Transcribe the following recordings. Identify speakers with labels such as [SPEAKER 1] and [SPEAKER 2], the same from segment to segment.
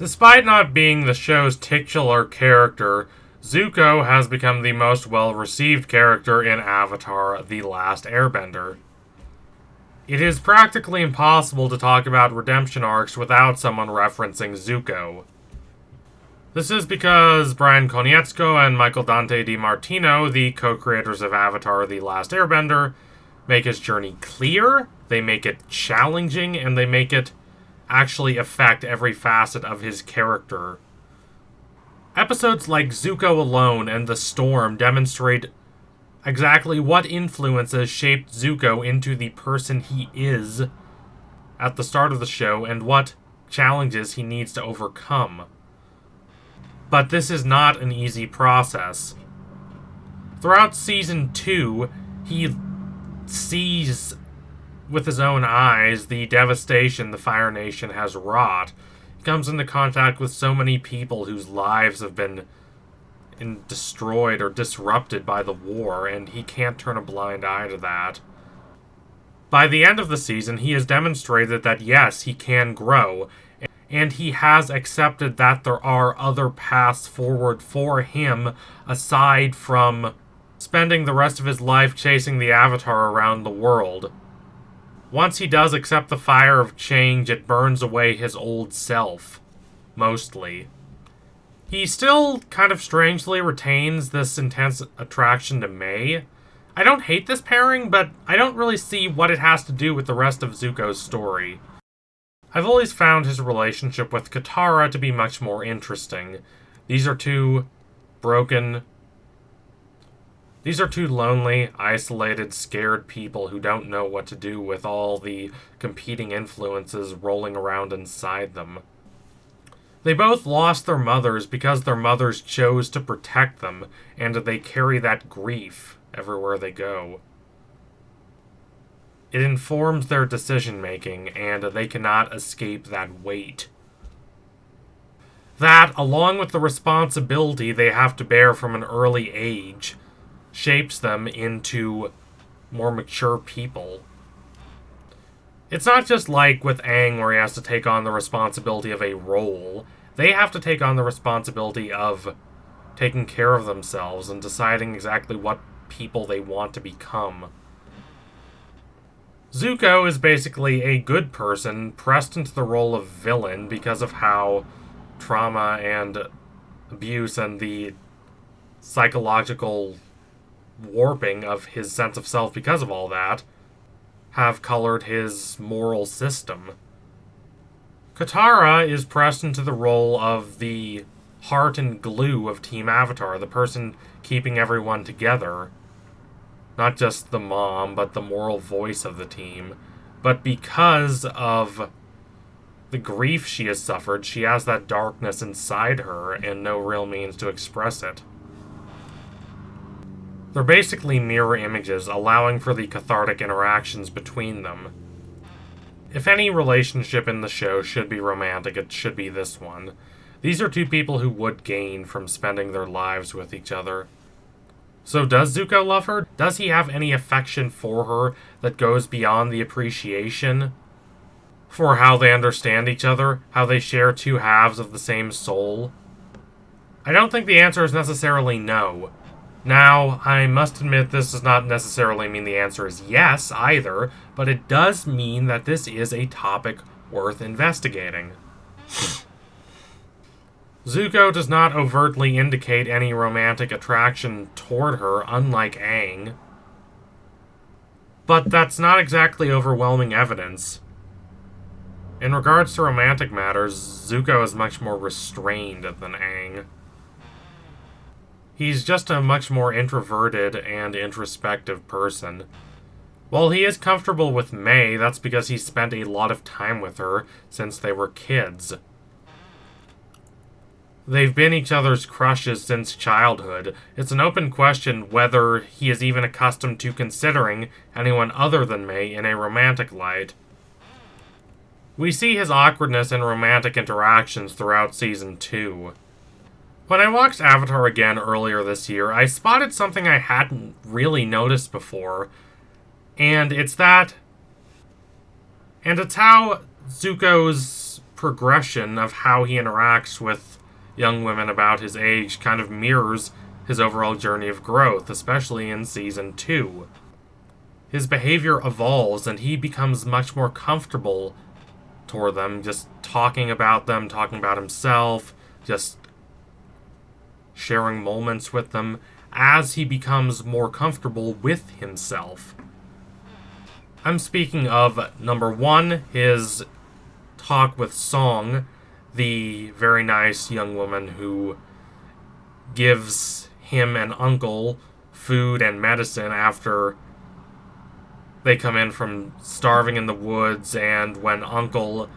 [SPEAKER 1] Despite not being the show's titular character, Zuko has become the most well-received character in Avatar: The Last Airbender. It is practically impossible to talk about redemption arcs without someone referencing Zuko. This is because Brian Konietzko and Michael Dante DiMartino, the co-creators of Avatar: The Last Airbender, make his journey clear, they make it challenging, and they make it actually affect every facet of his character. Episodes like Zuko Alone and The Storm demonstrate exactly what influences shaped Zuko into the person he is at the start of the show and what challenges he needs to overcome. But this is not an easy process. Throughout Season 2, he sees with his own eyes the devastation the Fire Nation has wrought. He comes into contact with so many people whose lives have been destroyed or disrupted by the war, and he can't turn a blind eye to that. By the end of the season, he has demonstrated that yes, he can grow, and he has accepted that there are other paths forward for him aside from spending the rest of his life chasing the Avatar around the world. Once he does accept the fire of change, it burns away his old self. Mostly. He still kind of strangely retains this intense attraction to Mai. I don't hate this pairing, but I don't really see what it has to do with the rest of Zuko's story. I've always found his relationship with Katara to be much more interesting. These are two lonely, isolated, scared people who don't know what to do with all the competing influences rolling around inside them. They both lost their mothers because their mothers chose to protect them, and they carry that grief everywhere they go. It informs their decision-making, and they cannot escape that weight. That, along with the responsibility they have to bear from an early age, shapes them into more mature people. It's not just like with Aang where he has to take on the responsibility of a role. They have to take on the responsibility of taking care of themselves and deciding exactly what people they want to become. Zuko is basically a good person pressed into the role of villain because of how trauma and abuse and the psychological warping of his sense of self because of all that have colored his moral system. Katara is pressed into the role of the heart and glue of Team Avatar, the person keeping everyone together. Not just the mom, but the moral voice of the team. But because of the grief she has suffered, she has that darkness inside her and no real means to express it. They're basically mirror images, allowing for the cathartic interactions between them. If any relationship in the show should be romantic, it should be this one. These are two people who would gain from spending their lives with each other. So does Zuko love her? Does he have any affection for her that goes beyond the appreciation for how they understand each other, how they share two halves of the same soul? I don't think the answer is necessarily no. Now, I must admit this does not necessarily mean the answer is yes either, but it does mean that this is a topic worth investigating. Zuko does not overtly indicate any romantic attraction toward her, unlike Aang. But that's not exactly overwhelming evidence. In regards to romantic matters, Zuko is much more restrained than Aang. He's just a much more introverted and introspective person. While he is comfortable with Mai, that's because he's spent a lot of time with her since they were kids. They've been each other's crushes since childhood. It's an open question whether he is even accustomed to considering anyone other than Mai in a romantic light. We see his awkwardness in romantic interactions throughout Season 2. When I watched Avatar again earlier this year, I spotted something I hadn't really noticed before, and it's how Zuko's progression of how he interacts with young women about his age kind of mirrors his overall journey of growth, especially in Season 2. His behavior evolves and he becomes much more comfortable toward them, just talking about them, talking about himself, just sharing moments with them as he becomes more comfortable with himself. I'm speaking of, number 1, his talk with Song, the very nice young woman who gives him and Uncle food and medicine after they come in from starving in the woods, and when Uncle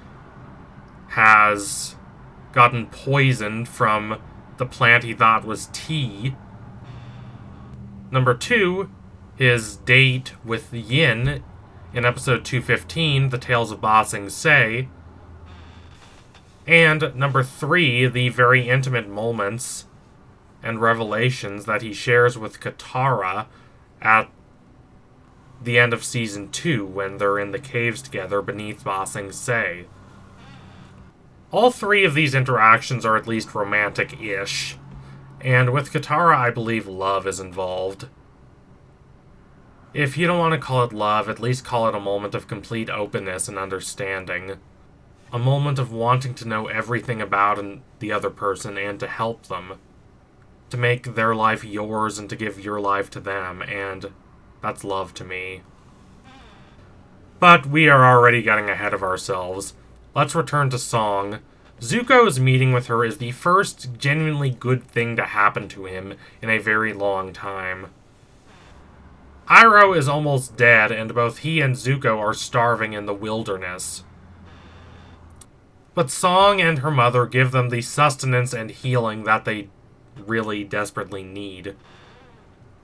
[SPEAKER 1] has gotten poisoned from the plant he thought was tea. Number 2, his date with Yin in episode 215, The Tales of Ba Sing Se. And number 3, the very intimate moments and revelations that he shares with Katara at the end of Season 2 when they're in the caves together beneath Ba Sing Se. All 3 of these interactions are at least romantic-ish, and with Katara I believe love is involved. If you don't want to call it love, at least call it a moment of complete openness and understanding. A moment of wanting to know everything about the other person and to help them. To make their life yours and to give your life to them, and that's love to me. But we are already getting ahead of ourselves. Let's return to Song. Zuko's meeting with her is the first genuinely good thing to happen to him in a very long time. Iroh is almost dead, and both he and Zuko are starving in the wilderness. But Song and her mother give them the sustenance and healing that they really desperately need.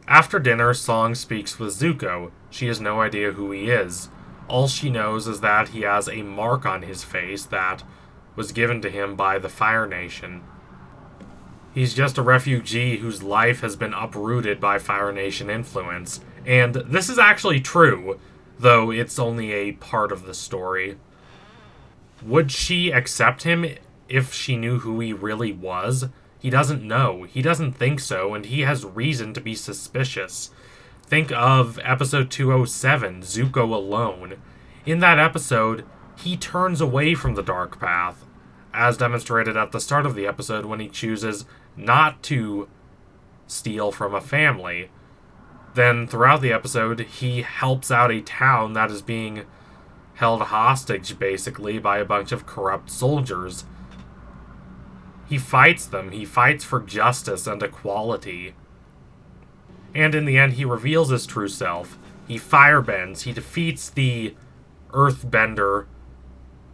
[SPEAKER 1] After dinner, Song speaks with Zuko. She has no idea who he is. All she knows is that he has a mark on his face that was given to him by the Fire Nation. He's just a refugee whose life has been uprooted by Fire Nation influence. And this is actually true, though it's only a part of the story. Would she accept him if she knew who he really was? He doesn't know. He doesn't think so, and he has reason to be suspicious. Think of episode 207, Zuko Alone. In that episode, he turns away from the dark path, as demonstrated at the start of the episode when he chooses not to steal from a family. Then, throughout the episode, he helps out a town that is being held hostage, basically, by a bunch of corrupt soldiers. He fights them. He fights for justice and equality. And in the end, he reveals his true self. He firebends. He defeats the Earthbender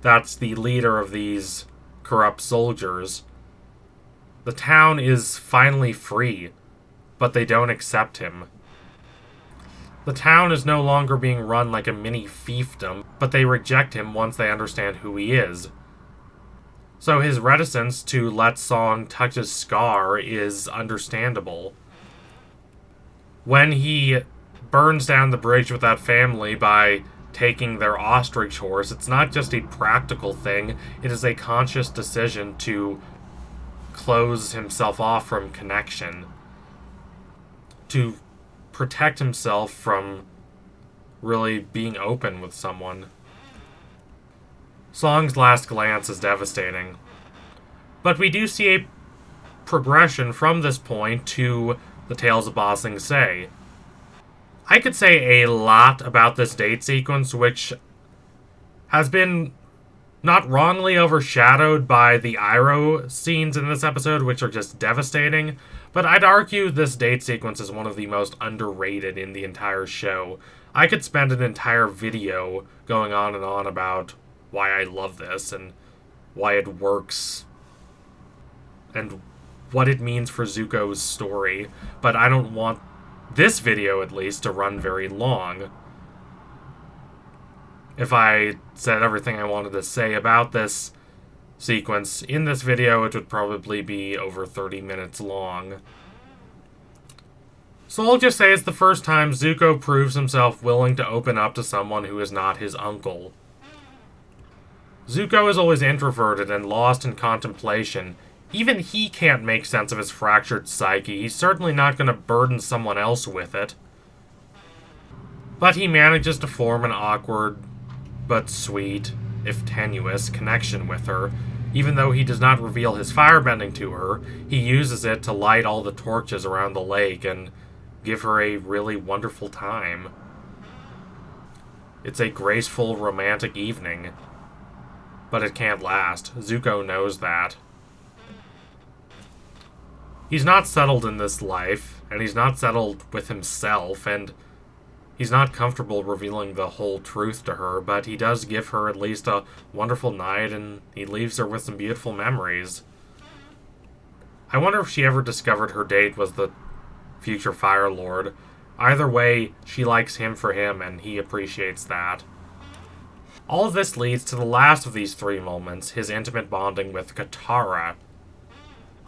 [SPEAKER 1] that's the leader of these corrupt soldiers. The town is finally free, but they don't accept him. The town is no longer being run like a mini fiefdom, but they reject him once they understand who he is. So his reticence to let Song touch his scar is understandable. When he burns down the bridge with that family by taking their ostrich horse, it's not just a practical thing, it is a conscious decision to close himself off from connection. To protect himself from really being open with someone. Song's last glance is devastating. But we do see a progression from this point to the Tales of Ba Sing Se. I could say a lot about this date sequence, which has been not wrongly overshadowed by the Iroh scenes in this episode, which are just devastating, but I'd argue this date sequence is one of the most underrated in the entire show. I could spend an entire video going on and on about why I love this, and why it works, and what it means for Zuko's story, but I don't want this video, at least, to run very long. If I said everything I wanted to say about this sequence in this video, it would probably be over 30 minutes long. So I'll just say it's the first time Zuko proves himself willing to open up to someone who is not his uncle. Zuko is always introverted and lost in contemplation. Even he can't make sense of his fractured psyche. He's certainly not going to burden someone else with it. But he manages to form an awkward, but sweet, if tenuous, connection with her. Even though he does not reveal his firebending to her, he uses it to light all the torches around the lake and give her a really wonderful time. It's a graceful, romantic evening. But it can't last. Zuko knows that. He's not settled in this life, and he's not settled with himself, and he's not comfortable revealing the whole truth to her, but he does give her at least a wonderful night, and he leaves her with some beautiful memories. I wonder if she ever discovered her date was the future Fire Lord. Either way, she likes him for him, and he appreciates that. All of this leads to the last of these three moments, his intimate bonding with Katara.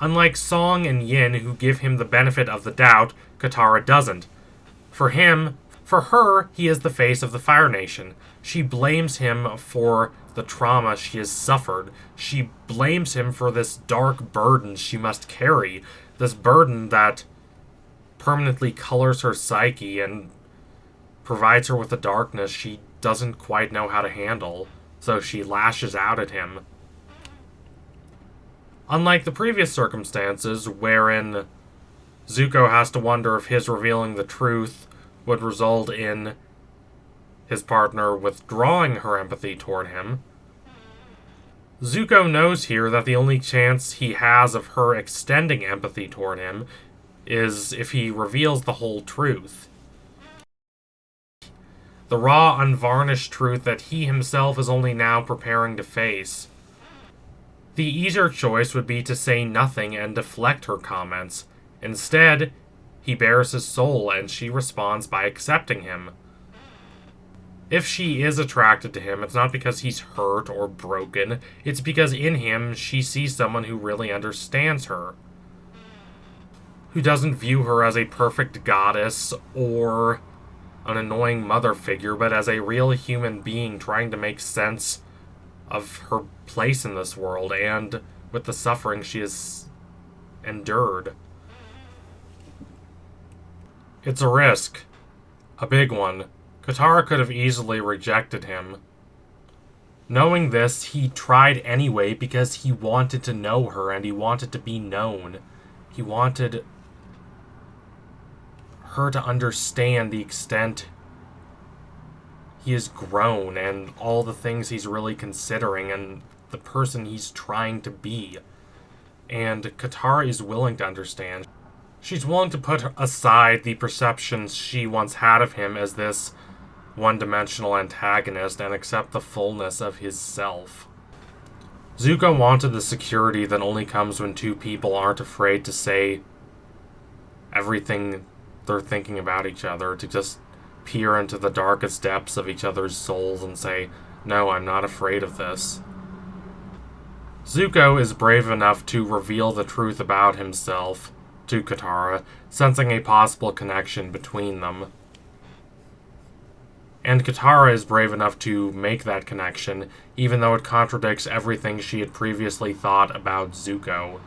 [SPEAKER 1] Unlike Song and Yin, who give him the benefit of the doubt, Katara doesn't. For her, he is the face of the Fire Nation. She blames him for the trauma she has suffered. She blames him for this dark burden she must carry. This burden that permanently colors her psyche and provides her with a darkness she doesn't quite know how to handle, so she lashes out at him. Unlike the previous circumstances, wherein Zuko has to wonder if his revealing the truth would result in his partner withdrawing her empathy toward him, Zuko knows here that the only chance he has of her extending empathy toward him is if he reveals the whole truth. The raw, unvarnished truth that he himself is only now preparing to face. The easier choice would be to say nothing and deflect her comments. Instead, he bares his soul and she responds by accepting him. If she is attracted to him, it's not because he's hurt or broken. It's because in him, she sees someone who really understands her. Who doesn't view her as a perfect goddess or an annoying mother figure, but as a real human being trying to make sense of her place in this world and with the suffering she has endured. It's a risk. A big one. Katara could have easily rejected him. Knowing this, he tried anyway because he wanted to know her and he wanted to be known. He wanted her to understand the extent he has grown and all the things he's really considering and the person he's trying to be. And Katara is willing to understand. She's willing to put aside the perceptions she once had of him as this one-dimensional antagonist and accept the fullness of his self. Zuko wanted the security that only comes when two people aren't afraid to say everything they're thinking about each other, to just peer into the darkest depths of each other's souls and say, no, I'm not afraid of this. Zuko is brave enough to reveal the truth about himself to Katara, sensing a possible connection between them. And Katara is brave enough to make that connection, even though it contradicts everything she had previously thought about Zuko.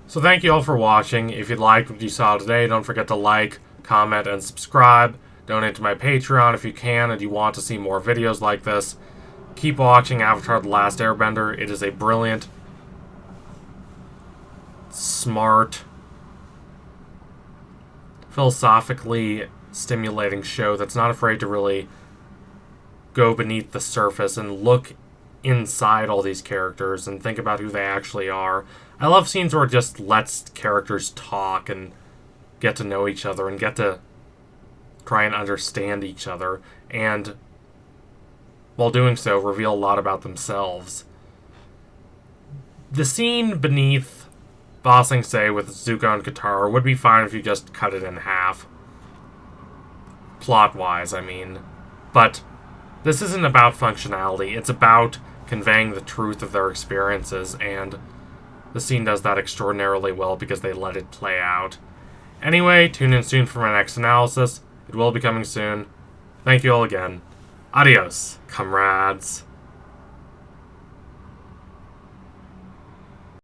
[SPEAKER 1] So thank you all for watching. If you liked what you saw today, don't forget to like, comment, and subscribe. Donate to my Patreon if you can and you want to see more videos like this. Keep watching Avatar: The Last Airbender. It is a brilliant, smart, philosophically stimulating show that's not afraid to really go beneath the surface and look inside all these characters and think about who they actually are. I love scenes where it just lets characters talk and get to know each other and get to try and understand each other, and while doing so, reveal a lot about themselves. The scene beneath Ba Sing Se with Zuko and Katara would be fine if you just cut it in half. Plot-wise, I mean. But this isn't about functionality, it's about conveying the truth of their experiences, and the scene does that extraordinarily well because they let it play out. Anyway, tune in soon for my next analysis. It will be coming soon. Thank you all again. Adios, comrades.